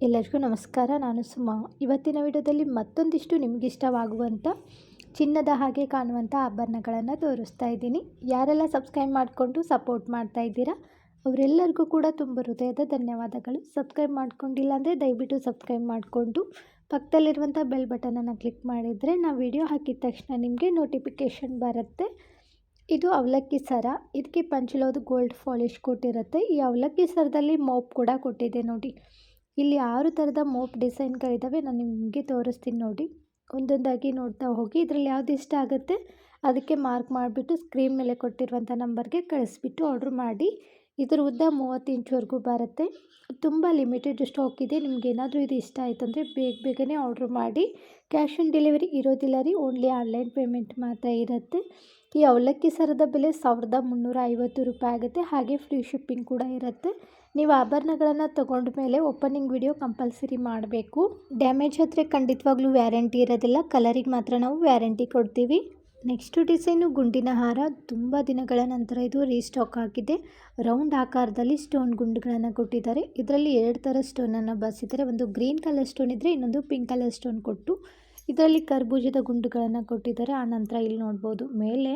ಎಲ್ಲರಿಗೂ ನಮಸ್ಕಾರ. ನಾನು ಸುಮಾ. ಇವತ್ತಿನ ವಿಡಿಯೋದಲ್ಲಿ ಮತ್ತೊಂದಿಷ್ಟು ನಿಮಗಿಷ್ಟವಾಗುವಂಥ ಚಿನ್ನದ ಹಾಗೆ ಕಾಣುವಂಥ ಆಭರಣಗಳನ್ನು ತೋರಿಸ್ತಾ ಇದ್ದೀನಿ. ಯಾರೆಲ್ಲ ಸಬ್ಸ್ಕ್ರೈಬ್ ಮಾಡಿಕೊಂಡು ಸಪೋರ್ಟ್ ಮಾಡ್ತಾ ಇದ್ದೀರಾ ಅವರೆಲ್ಲರಿಗೂ ಕೂಡ ತುಂಬ ಹೃದಯದ ಧನ್ಯವಾದಗಳು. ಸಬ್ಸ್ಕ್ರೈಬ್ ಮಾಡ್ಕೊಂಡಿಲ್ಲ ಅಂದರೆ ದಯವಿಟ್ಟು ಸಬ್ಸ್ಕ್ರೈಬ್ ಮಾಡಿಕೊಂಡು ಪಕ್ಕದಲ್ಲಿರುವಂಥ ಬೆಲ್ ಬಟನನ್ನು ಕ್ಲಿಕ್ ಮಾಡಿದರೆ ನಾವು ವಿಡಿಯೋ ಹಾಕಿದ ತಕ್ಷಣ ನಿಮಗೆ ನೋಟಿಫಿಕೇಷನ್ ಬರುತ್ತೆ. ಇದು ಅವಲಕ್ಕಿ ಸರ. ಇದಕ್ಕೆ ಪಂಚಲೋದು ಗೋಲ್ಡ್ ಪಾಲಿಶ್ ಕೊಟ್ಟಿರುತ್ತೆ. ಈ ಅವಲಕ್ಕಿ ಸರದಲ್ಲಿ ಮೋಪ್ ಕೂಡ ಕೊಟ್ಟಿದೆ ನೋಡಿ. ಇಲ್ಲಿ 6 ಥರದ ಮೋಪ್ ಡಿಸೈನ್ಗಳಿದ್ದಾವೆ. ನಾನು ನಿಮಗೆ ತೋರಿಸ್ತೀನಿ ನೋಡಿ. ಒಂದೊಂದಾಗಿ ನೋಡ್ತಾ ಹೋಗಿ. ಇದರಲ್ಲಿ ಯಾವ್ದು ಇಷ್ಟ ಆಗುತ್ತೆ ಅದಕ್ಕೆ ಮಾರ್ಕ್ ಮಾಡಿಬಿಟ್ಟು ಸ್ಕ್ರೀನ್ ಮೇಲೆ ಕೊಟ್ಟಿರುವಂಥ ನಂಬರ್ಗೆ ಕಳಿಸ್ಬಿಟ್ಟು ಆರ್ಡ್ರ್ ಮಾಡಿ. ಇದರ ಉದ್ದ 30 ಇಂಚ್ವರೆಗೂ ಬರುತ್ತೆ. ತುಂಬ ಲಿಮಿಟೆಡ್ ಸ್ಟಾಕ್ ಇದೆ. ನಿಮ್ಗೆ ಏನಾದರೂ ಇದು ಇಷ್ಟ ಆಯಿತು ಅಂದರೆ ಬೇಗನೆ ಆರ್ಡ್ರ್ ಮಾಡಿ. ಕ್ಯಾಶ್ ಆನ್ ಡೆಲಿವರಿ ಇರೋದಿಲ್ಲ ರೀ, ಓನ್ಲಿ ಆನ್ಲೈನ್ ಪೇಮೆಂಟ್ ಮಾತ್ರ ಇರುತ್ತೆ. ಈ ಅವಲಕ್ಕಿ ಸರದ ಬೆಲೆ 1350 ರೂಪಾಯಿ ಆಗುತ್ತೆ. ಹಾಗೆ ಫ್ರೀ ಶಿಪ್ಪಿಂಗ್ ಕೂಡ ಇರುತ್ತೆ. ನೀವು ಆಭರಣಗಳನ್ನು ತಗೊಂಡ ಮೇಲೆ ಓಪನಿಂಗ್ ವಿಡಿಯೋ ಕಂಪಲ್ಸರಿ ಮಾಡಬೇಕು. ಡ್ಯಾಮೇಜ್ ಆದರೆ ಖಂಡಿತವಾಗ್ಲೂ ವ್ಯಾರಂಟಿ ಇರೋದಿಲ್ಲ. ಕಲರಿಗೆ ಮಾತ್ರ ನಾವು ವ್ಯಾರಂಟಿ ಕೊಡ್ತೀವಿ. ನೆಕ್ಸ್ಟು ಡಿಸೈನು ಗುಂಡಿನ ಹಾರ. ತುಂಬ ದಿನಗಳ ನಂತರ ಇದು ರೀಸ್ಟಾಕ್ ಆಗಿದೆ. ರೌಂಡ್ ಆಕಾರದಲ್ಲಿ ಸ್ಟೋನ್ ಗುಂಡುಗಳನ್ನು ಕೊಟ್ಟಿದ್ದಾರೆ. ಇದರಲ್ಲಿ 2 ಥರ ಸ್ಟೋನನ್ನು ಬಸಿದ್ದಾರೆ. ಒಂದು ಗ್ರೀನ್ ಕಲರ್ ಸ್ಟೋನ್ ಇದ್ದರೆ ಇನ್ನೊಂದು ಪಿಂಕ್ ಕಲರ್ ಸ್ಟೋನ್ ಕೊಟ್ಟು ಇದರಲ್ಲಿ ಕರ್ಬೂಜದ ಗುಂಡುಗಳನ್ನು ಕೊಟ್ಟಿದ್ದಾರೆ. ಆನಂತರ ಇಲ್ಲಿ ನೋಡ್ಬೋದು ಮೇಲೆ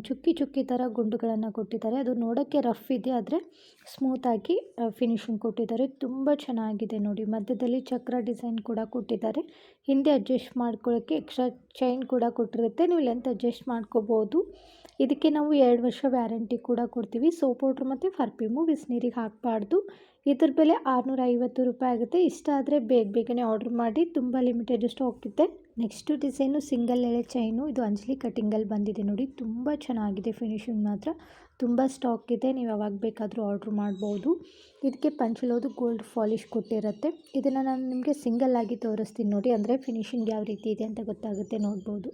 ಚುಕ್ಕಿ ಥರ ಗುಂಡುಗಳನ್ನು ಕೊಟ್ಟಿದ್ದಾರೆ. ಅದು ನೋಡೋಕ್ಕೆ ರಫ್ ಇದೆ, ಆದರೆ ಸ್ಮೂತಾಗಿ ಫಿನಿಶಿಂಗ್ ಕೊಟ್ಟಿದ್ದಾರೆ. ತುಂಬ ಚೆನ್ನಾಗಿದೆ ನೋಡಿ. ಮಧ್ಯದಲ್ಲಿ ಚಕ್ರ ಡಿಸೈನ್ ಕೂಡ ಕೊಟ್ಟಿದ್ದಾರೆ. ಹಿಂದೆ ಅಡ್ಜಸ್ಟ್ ಮಾಡ್ಕೊಳ್ಳೋಕ್ಕೆ ಎಕ್ಸ್ಟ್ರಾ ಚೈನ್ ಕೂಡ ಕೊಟ್ಟಿರುತ್ತೆ. ನೀವು ಲೆಂತ್ ಅಡ್ಜಸ್ಟ್ ಮಾಡ್ಕೋಬೋದು. ಇದಕ್ಕೆ ನಾವು 2 ವರ್ಷ ವ್ಯಾರಂಟಿ ಕೂಡ ಕೊಡ್ತೀವಿ. ಸೋಪ್ ಪೌಡ್ರ್ ಮತ್ತು ಪರ್ಫ್ಯೂಮು ಬಿಸಿನೀರಿಗೆ ಹಾಕಬಾರ್ದು. ಇದ್ರ ಬೆಲೆ 650 ರೂಪಾಯಿ ಆಗುತ್ತೆ. ಇಷ್ಟ ಆದರೆ ಬೇಗನೆ ಆರ್ಡ್ರ್ ಮಾಡಿ. ತುಂಬ ಲಿಮಿಟೆಡ್ ಸ್ಟಾಕ್ ಇದೆ. ನೆಕ್ಸ್ಟು ಡಿಸೈನು ಸಿಂಗಲ್ ಎಳೆ ಚೈನು. ಇದು ಅಂಜಲಿ ಕಟ್ಟಿಂಗಲ್ಲಿ ಬಂದಿದೆ ನೋಡಿ. ತುಂಬ ಚೆನ್ನಾಗಿದೆ. ಫಿನಿಶಿಂಗ್ ಮಾತ್ರ ತುಂಬ ಸ್ಟಾಕ್ ಇದೆ. ನೀವು ಯಾವಾಗ ಬೇಕಾದರೂ ಆರ್ಡ್ರ್ ಮಾಡ್ಬೋದು. ಇದಕ್ಕೆ ಪಂಚಲೋದು ಗೋಲ್ಡ್ ಪಾಲಿಶ್ ಕೊಟ್ಟಿರುತ್ತೆ. ಇದನ್ನು ನಾನು ನಿಮಗೆ ಸಿಂಗಲ್ ಆಗಿ ತೋರಿಸ್ತೀನಿ ನೋಡಿ. ಅಂದರೆ ಫಿನಿಶಿಂಗ್ ಯಾವ ರೀತಿ ಇದೆ ಅಂತ ಗೊತ್ತಾಗುತ್ತೆ. ನೋಡ್ಬೋದು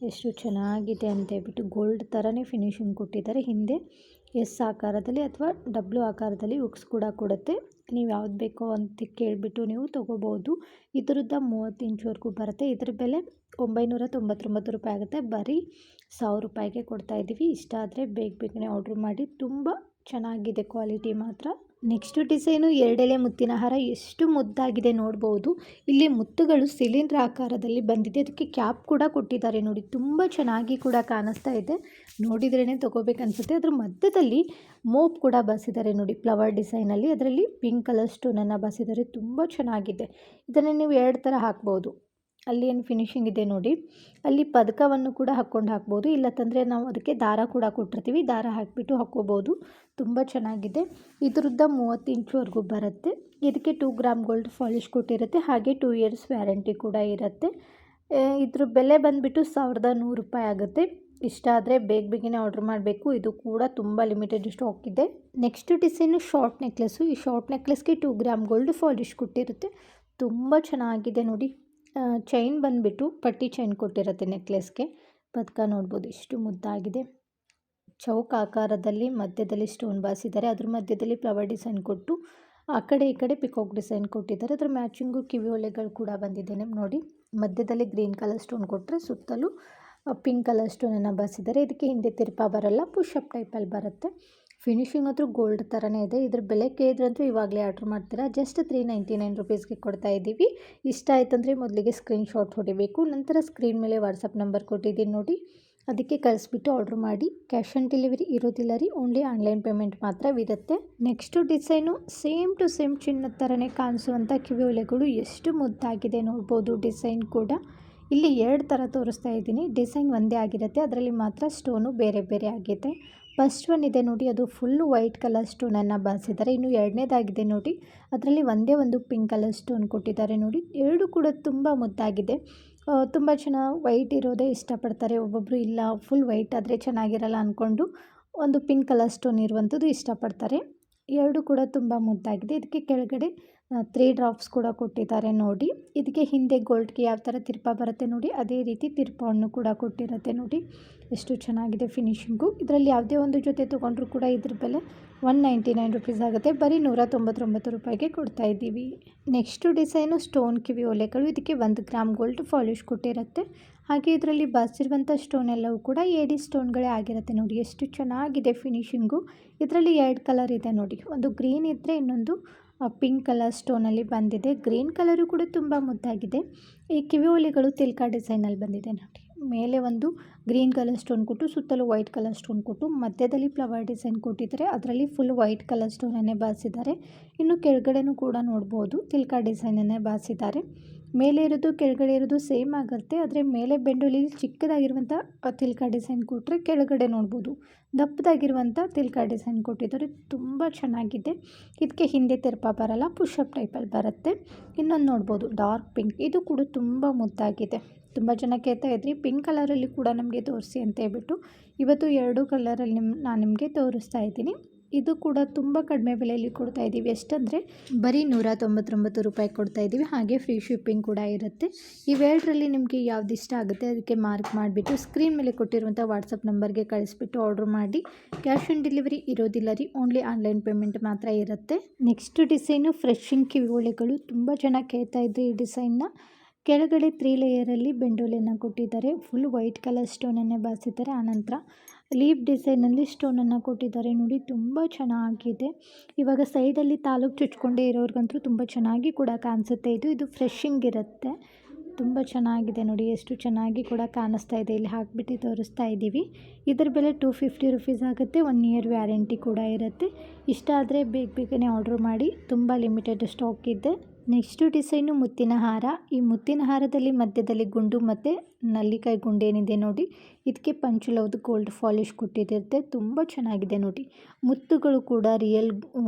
ಎಷ್ಟು ಚೆನ್ನಾಗಿದೆ ಅಂತ ಹೇಳ್ಬಿಟ್ಟು. ಗೋಲ್ಡ್ ಥರನೇ ಫಿನಿಶಿಂಗ್ ಕೊಟ್ಟಿದ್ದಾರೆ. ಹಿಂದೆ ಎಸ್ ಆಕಾರದಲ್ಲಿ ಅಥವಾ ಡಬ್ಲ್ಯೂ ಆಕಾರದಲ್ಲಿ ಉಕ್ಸ್ ಕೂಡ ಕೊಡುತ್ತೆ. ನೀವು ಯಾವ್ದು ಬೇಕೋ ಅಂತ ಕೇಳಿಬಿಟ್ಟು ನೀವು ತೊಗೋಬೋದು. ಇದರದ್ದು 30 ಇಂಚ್ವರೆಗೂ ಬರುತ್ತೆ. ಇದ್ರ ಬೆಲೆ 999 ರೂಪಾಯಿ ಆಗುತ್ತೆ. ಬರೀ 1000 ರೂಪಾಯಿಗೆ ಕೊಡ್ತಾಯಿದ್ದೀವಿ. ಇಷ್ಟ ಆದರೆ ಬೇಗನೆ ಆರ್ಡ್ರ್ ಮಾಡಿ. ತುಂಬ ಚೆನ್ನಾಗಿದೆ ಕ್ವಾಲಿಟಿ ಮಾತ್ರ. ನೆಕ್ಸ್ಟು ಡಿಸೈನು 2 ಎಳೆ ಮುತ್ತಿನ ಹಾರ. ಎಷ್ಟು ಮುದ್ದಾಗಿದೆ ನೋಡ್ಬೋದು. ಇಲ್ಲಿ ಮುತ್ತುಗಳು ಸಿಲಿಂಡ್ರ್ ಆಕಾರದಲ್ಲಿ ಬಂದಿದೆ. ಅದಕ್ಕೆ ಕ್ಯಾಪ್ ಕೂಡ ಕೊಟ್ಟಿದ್ದಾರೆ ನೋಡಿ. ತುಂಬ ಚೆನ್ನಾಗಿ ಕೂಡ ಕಾಣಿಸ್ತಾ ಇದೆ. ನೋಡಿದ್ರೇ ತೊಗೋಬೇಕನ್ಸುತ್ತೆ. ಅದ್ರ ಮಧ್ಯದಲ್ಲಿ ಮೋಪ್ ಕೂಡ ಬಸಿದ್ದಾರೆ ನೋಡಿ, ಫ್ಲವರ್ ಡಿಸೈನಲ್ಲಿ. ಅದರಲ್ಲಿ ಪಿಂಕ್ ಕಲರ್ ಸ್ಟೋನನ್ನು ಬಸಿದ್ದಾರೆ. ತುಂಬ ಚೆನ್ನಾಗಿದೆ. ಇದನ್ನು ನೀವು 2 ಥರ ಹಾಕ್ಬೋದು. ಅಲ್ಲಿ ಏನು ಫಿನಿಶಿಂಗ್ ಇದೆ ನೋಡಿ, ಅಲ್ಲಿ ಪದಕವನ್ನು ಕೂಡ ಹಾಕ್ಬೋದು. ಇಲ್ಲತ್ತಂದರೆ ನಾವು ಅದಕ್ಕೆ ದಾರ ಕೂಡ ಕೊಟ್ಟಿರ್ತೀವಿ. ದಾರ ಹಾಕಿಬಿಟ್ಟು ಹಾಕ್ಕೋಬೋದು. ತುಂಬ ಚೆನ್ನಾಗಿದೆ. ಇದರದ್ದು 30 ಇಂಚ್ವರೆಗೂ ಬರುತ್ತೆ. ಇದಕ್ಕೆ 2 ಗ್ರಾಮ್ ಗೋಲ್ಡ್ ಪಾಲಿಶ್ ಕೊಟ್ಟಿರುತ್ತೆ. ಹಾಗೆ 2 ಇಯರ್ಸ್ ವ್ಯಾರಂಟಿ ಕೂಡ ಇರುತ್ತೆ. ಇದ್ರ ಬೆಲೆ ಬಂದುಬಿಟ್ಟು 1100 ರೂಪಾಯಿ ಆಗುತ್ತೆ. ಇಷ್ಟ ಆದರೆ ಬೇಗನೆ ಆರ್ಡ್ರ್ ಮಾಡಬೇಕು. ಇದು ಕೂಡ ತುಂಬ ಲಿಮಿಟೆಡ್ ಸ್ಟಾಕ್ ಇದೆ. Next design short necklace. ಈ ಶಾರ್ಟ್ ನೆಕ್ಲೆಸ್ಗೆ 2 ಗ್ರಾಮ್ ಗೋಲ್ಡ್ ಪಾಲಿಶ್ ಕೊಟ್ಟಿರುತ್ತೆ. ತುಂಬ ಚೆನ್ನಾಗಿದೆ ನೋಡಿ. ಚೈನ್ ಬಂದುಬಿಟ್ಟು ಪಟ್ಟಿ ಚೈನ್ ಕೊಟ್ಟಿರುತ್ತೆ ನೆಕ್ಲೆಸ್ಗೆ. ಪದಕ ನೋಡ್ಬೋದು ಎಷ್ಟು ಮುದ್ದಾಗಿದೆ. ಚೌಕ ಆಕಾರದಲ್ಲಿ ಮಧ್ಯದಲ್ಲಿ ಸ್ಟೋನ್ ಬಾಸಿದ್ದಾರೆ. ಅದ್ರ ಮಧ್ಯದಲ್ಲಿ ಫ್ಲವರ್ ಡಿಸೈನ್ ಕೊಟ್ಟು ಆ ಕಡೆ ಈ ಕಡೆ ಪಿಕಾಕ್ ಡಿಸೈನ್ ಕೊಟ್ಟಿದ್ದಾರೆ. ಅದ್ರ ಮ್ಯಾಚಿಂಗು ಕಿವಿ ಒಲೆಗಳು ಕೂಡ ಬಂದಿದೆ ನೋಡಿ. ಮಧ್ಯದಲ್ಲಿ ಗ್ರೀನ್ ಕಲರ್ ಸ್ಟೋನ್ ಕೊಟ್ಟರೆ ಸುತ್ತಲೂ ಪಿಂಕ್ ಕಲರ್ ಸ್ಟೋನನ್ನು ಬಾಸಿದ್ದಾರೆ. ಇದಕ್ಕೆ ಹಿಂದೆ ತಿರುಪ ಬರಲ್ಲ, ಪುಷಪ್ ಟೈಪಲ್ಲಿ ಬರುತ್ತೆ. ಫಿನಿಶಿಂಗ್ ಅಂತೂ ಗೋಲ್ಡ್ ಥರನೇ ಇದೆ. ಇದ್ರ ಬೆಲೆ ಕೇಳಿದ್ರಂತೂ ಇವಾಗಲೇ ಆರ್ಡ್ರ್ ಮಾಡ್ತೀರಾ. ಜಸ್ಟ್ 399 ರೂಪೀಸ್ಗೆ ಕೊಡ್ತಾ ಇದ್ದೀವಿ. ಇಷ್ಟ ಆಯ್ತಂದರೆ ಮೊದಲಿಗೆ ಸ್ಕ್ರೀನ್ಶಾಟ್ ಹೊಡಿಬೇಕು. ನಂತರ ಸ್ಕ್ರೀನ್ ಮೇಲೆ ವಾಟ್ಸಪ್ ನಂಬರ್ ಕೊಟ್ಟಿದ್ದೀನಿ ನೋಡಿ, ಅದಕ್ಕೆ ಕಳಿಸ್ಬಿಟ್ಟು ಆರ್ಡ್ರ್ ಮಾಡಿ. ಕ್ಯಾಶ್ ಆನ್ ಡೆಲಿವರಿ ಇರೋದಿಲ್ಲ ರೀ, ಓನ್ಲಿ ಆನ್ಲೈನ್ ಪೇಮೆಂಟ್ ಮಾತ್ರವಿರುತ್ತೆ. Next design same to same ಚಿನ್ನದ ಥರನೇ ಕಾಣಿಸುವಂಥ ಕಿವಿ ಒಲೆಗಳು. ಎಷ್ಟು ಮುದ್ದಾಗಿದೆ ನೋಡ್ಬೋದು. ಡಿಸೈನ್ ಕೂಡ ಇಲ್ಲಿ 2 ಥರ ತೋರಿಸ್ತಾ ಇದ್ದೀನಿ. ಡಿಸೈನ್ ಒಂದೇ ಆಗಿರುತ್ತೆ, ಅದರಲ್ಲಿ ಮಾತ್ರ ಸ್ಟೋನು ಬೇರೆ ಆಗಿದೆ. ಫಸ್ಟ್ ಒನ್ ಇದೆ ನೋಡಿ, ಅದು ಫುಲ್ಲು ವೈಟ್ ಕಲರ್ ಸ್ಟೋನನ್ನು ಬಾಸಿದ್ದಾರೆ. ಇನ್ನು 2ನೇದಾಗಿದೆ ನೋಡಿ, ಅದರಲ್ಲಿ ಒಂದೇ ಒಂದು ಪಿಂಕ್ ಕಲರ್ ಸ್ಟೋನ್ ಕೊಟ್ಟಿದ್ದಾರೆ ನೋಡಿ. 2 ಕೂಡ ತುಂಬ ಮುದ್ದಾಗಿದೆ. ತುಂಬ ಜನ ವೈಟ್ ಇರೋದೇ ಇಷ್ಟಪಡ್ತಾರೆ. ಒಬ್ಬೊಬ್ಬರು ಇಲ್ಲ ಫುಲ್ ವೈಟ್ ಆದರೆ ಚೆನ್ನಾಗಿರಲ್ಲ ಅಂದ್ಕೊಂಡು ಒಂದು ಪಿಂಕ್ ಕಲರ್ ಸ್ಟೋನ್ ಇರುವಂಥದ್ದು ಇಷ್ಟಪಡ್ತಾರೆ. 2 ಕೂಡ ತುಂಬ ಮುದ್ದಾಗಿದೆ. ಇದಕ್ಕೆ ಕೆಳಗಡೆ 3 ಡ್ರಾಪ್ಸ್ ಕೂಡ ಕೊಟ್ಟಿದ್ದಾರೆ ನೋಡಿ. ಇದಕ್ಕೆ ಹಿಂದೆ ಗೋಲ್ಡ್ಗೆ ಯಾವ ಥರ ತಿರುಪ ಬರುತ್ತೆ ನೋಡಿ, ಅದೇ ರೀತಿ ತಿರುಪವನ್ನು ಕೂಡ ಕೊಟ್ಟಿರುತ್ತೆ ನೋಡಿ. ಎಷ್ಟು ಚೆನ್ನಾಗಿದೆ ಫಿನಿಶಿಂಗು. ಇದರಲ್ಲಿ ಯಾವುದೇ ಒಂದು ಜೊತೆ ತೊಗೊಂಡ್ರೂ ಕೂಡ ಇದ್ರ ಬೆಲೆ 199 ರೂಪೀಸ್ ಆಗುತ್ತೆ. ಬರೀ 199 ರೂಪಾಯಿಗೆ ಕೊಡ್ತಾ ಇದ್ದೀವಿ. ನೆಕ್ಸ್ಟು ಡಿಸೈನು ಸ್ಟೋನ್ ಕಿವಿ ಒಲೆಗಳು. ಇದಕ್ಕೆ 1 ಗ್ರಾಮ್ ಗೋಲ್ಡ್ ಪಾಲಿಶ್ ಕೊಟ್ಟಿರುತ್ತೆ. ಹಾಗೆ ಇದರಲ್ಲಿ ಬಾಸಿರುವಂಥ ಸ್ಟೋನ್ ಎಲ್ಲವೂ ಕೂಡ ಏಡಿ ಸ್ಟೋನ್ಗಳೇ ಆಗಿರುತ್ತೆ ನೋಡಿ. ಎಷ್ಟು ಚೆನ್ನಾಗಿದೆ ಫಿನಿಶಿಂಗು. ಇದರಲ್ಲಿ 2 ಕಲರ್ ಇದೆ ನೋಡಿ, ಒಂದು ಗ್ರೀನ್ ಇದ್ದರೆ ಇನ್ನೊಂದು ಪಿಂಕ್ ಕಲರ್ ಸ್ಟೋನಲ್ಲಿ ಬಂದಿದೆ. ಗ್ರೀನ್ ಕಲರು ಕೂಡ ತುಂಬ ಮುದ್ದಾಗಿದೆ. ಈ ಕಿವಿ ಓಲೆಗಳು ತಿಲ್ಕಾ ಡಿಸೈನಲ್ಲಿ ಬಂದಿದೆ ನೋಡಿ. ಮೇಲೆ ಒಂದು ಗ್ರೀನ್ ಕಲರ್ ಸ್ಟೋನ್ ಕೊಟ್ಟು ಸುತ್ತಲೂ ವೈಟ್ ಕಲರ್ ಸ್ಟೋನ್ ಕೊಟ್ಟು ಮಧ್ಯದಲ್ಲಿ ಫ್ಲವರ್ ಡಿಸೈನ್ ಕೊಟ್ಟಿದ್ದಾರೆ. ಅದರಲ್ಲಿ ಫುಲ್ ವೈಟ್ ಕಲರ್ ಸ್ಟೋನನ್ನೇ ಬಾರಿಸಿದ್ದಾರೆ. ಇನ್ನು ಕೆಳಗಡೆನೂ ಕೂಡ ನೋಡ್ಬೋದು ತಿಲ್ಕಾ ಡಿಸೈನನ್ನೇ ಬಾರಿಸಿದ್ದಾರೆ. ಮೇಲೆ ಇರೋದು ಕೆಳಗಡೆ ಇರೋದು ಸೇಮ್ ಆಗುತ್ತೆ. ಆದರೆ ಮೇಲೆ ಬೆಂಡೋಲಿ ಚಿಕ್ಕದಾಗಿರುವಂಥ ತಿಲ್ಕಾ ಡಿಸೈನ್ ಕೊಟ್ಟರೆ ಕೆಳಗಡೆ ನೋಡ್ಬೋದು ದಪ್ಪದಾಗಿರುವಂಥ ತಿಲ್ಕಾ ಡಿಸೈನ್ ಕೊಟ್ಟಿದ್ದಾರೆ. ತುಂಬ ಚೆನ್ನಾಗಿದೆ. ಇದಕ್ಕೆ ಹಿಂದೆ ತಿರ್ಪ ಬರಲ್ಲ, ಪುಷಪ್ ಟೈಪಲ್ಲಿ ಬರುತ್ತೆ. ಇನ್ನೊಂದು ನೋಡ್ಬೋದು ಡಾರ್ಕ್ ಪಿಂಕ್, ಇದು ಕೂಡ ತುಂಬ ಮುದ್ದಾಗಿದೆ. ತುಂಬ ಜನ ಕೇಳ್ತಾ ಇದ್ರಿ ಪಿಂಕ್ ಕಲರಲ್ಲಿ ಕೂಡ ನಮಗೆ ತೋರಿಸಿ ಅಂತ ಹೇಳ್ಬಿಟ್ಟು ಇವತ್ತು 2 ಕಲರಲ್ಲಿ ನಾನು ನಿಮಗೆ ತೋರಿಸ್ತಾ ಇದ್ದೀನಿ. ಇದು ಕೂಡ ತುಂಬ ಕಡಿಮೆ ಬೆಲೆಯಲ್ಲಿ ಕೊಡ್ತಾ ಇದ್ದೀವಿ. ಎಷ್ಟಂದರೆ ಬರೀ 199 ರೂಪಾಯಿ ಕೊಡ್ತಾ ಇದ್ದೀವಿ. ಹಾಗೆ ಫ್ರೀ ಶಿಪ್ಪಿಂಗ್ ಕೂಡ ಇರುತ್ತೆ. ಇವೆರಡರಲ್ಲಿ ನಿಮಗೆ ಯಾವ್ದು ಇಷ್ಟ ಆಗುತ್ತೆ ಅದಕ್ಕೆ ಮಾರ್ಕ್ ಮಾಡಿಬಿಟ್ಟು ಸ್ಕ್ರೀನ್ ಮೇಲೆ ಕೊಟ್ಟಿರುವಂಥ ವಾಟ್ಸಪ್ ನಂಬರ್ಗೆ ಕಳಿಸ್ಬಿಟ್ಟು ಆರ್ಡ್ರ್ ಮಾಡಿ. ಕ್ಯಾಶ್ ಆನ್ ಡೆಲಿವರಿ ಇರೋದಿಲ್ಲ ರೀ, ಓನ್ಲಿ ಆನ್ಲೈನ್ ಪೇಮೆಂಟ್ ಮಾತ್ರ ಇರುತ್ತೆ. ನೆಕ್ಸ್ಟ್ ಡಿಸೈನು ಫ್ರೆಶಿಂಗ್ ಕಿವಿ ಓಲೆಗಳು. ತುಂಬ ಜನ ಕೇಳ್ತಾ ಇದ್ದರು ಈ ಡಿಸೈನ್ನ. ಕೆಳಗಡೆ 3 ಲೇಯರಲ್ಲಿ ಬೆಂಡೋಲಿಯನ್ನು ಕೊಟ್ಟಿದ್ದಾರೆ. ಫುಲ್ ವೈಟ್ ಕಲರ್ ಸ್ಟೋನನ್ನೇ ಬಾರಿಸಿದ್ದಾರೆ. ಆನಂತರ ಲೀಫ್ ಡಿಸೈನಲ್ಲಿ ಸ್ಟೋನನ್ನು ಕೊಟ್ಟಿದ್ದಾರೆ ನೋಡಿ. ತುಂಬ ಚೆನ್ನಾಗಿದೆ. ಇವಾಗ ಸೈಡಲ್ಲಿ ತಾಲೂಕು ಚುಚ್ಕೊಂಡೇ ಇರೋರಿಗಂತೂ ತುಂಬ ಚೆನ್ನಾಗಿ ಕೂಡ ಕಾಣಿಸುತ್ತೆ. ಇದು ಫ್ರೆಶಿಂಗ್ ಇರುತ್ತೆ. ತುಂಬ ಚೆನ್ನಾಗಿದೆ ನೋಡಿ, ಎಷ್ಟು ಚೆನ್ನಾಗಿ ಕೂಡ ಕಾಣಿಸ್ತಾ ಇದೆ. ಇಲ್ಲಿ ಹಾಕಿಬಿಟ್ಟು ತೋರಿಸ್ತಾ ಇದ್ದೀವಿ. ಇದರ ಬೆಲೆ 250 ರುಪೀಸ್ ಆಗುತ್ತೆ. 1 ಇಯರ್ ವ್ಯಾರಂಟಿ ಕೂಡ ಇರುತ್ತೆ. ಇಷ್ಟ ಆದರೆ ಬೇಗನೆ ಆರ್ಡ್ರ್ ಮಾಡಿ. ತುಂಬ ಲಿಮಿಟೆಡ್ ಸ್ಟಾಕ್ ಇದೆ. ನೆಕ್ಸ್ಟು ಡಿಸೈನು ಮುತ್ತಿನ ಹಾರ. ಈ ಮುತ್ತಿನ ಹಾರದಲ್ಲಿ ಮಧ್ಯದಲ್ಲಿ ಗುಂಡು ಮತ್ತು ನಲ್ಲಿಕಾಯಿ ಗುಂಡೇನಿದೆ ನೋಡಿ. ಇದಕ್ಕೆ ಪಂಚಲೋದು ಗೋಲ್ಡ್ ಪಾಲಿಶ್ ಕೊಟ್ಟಿರುತ್ತೆ. ತುಂಬ ಚೆನ್ನಾಗಿದೆ ನೋಡಿ. ಮುತ್ತುಗಳು ಕೂಡ ರಿಯಲ್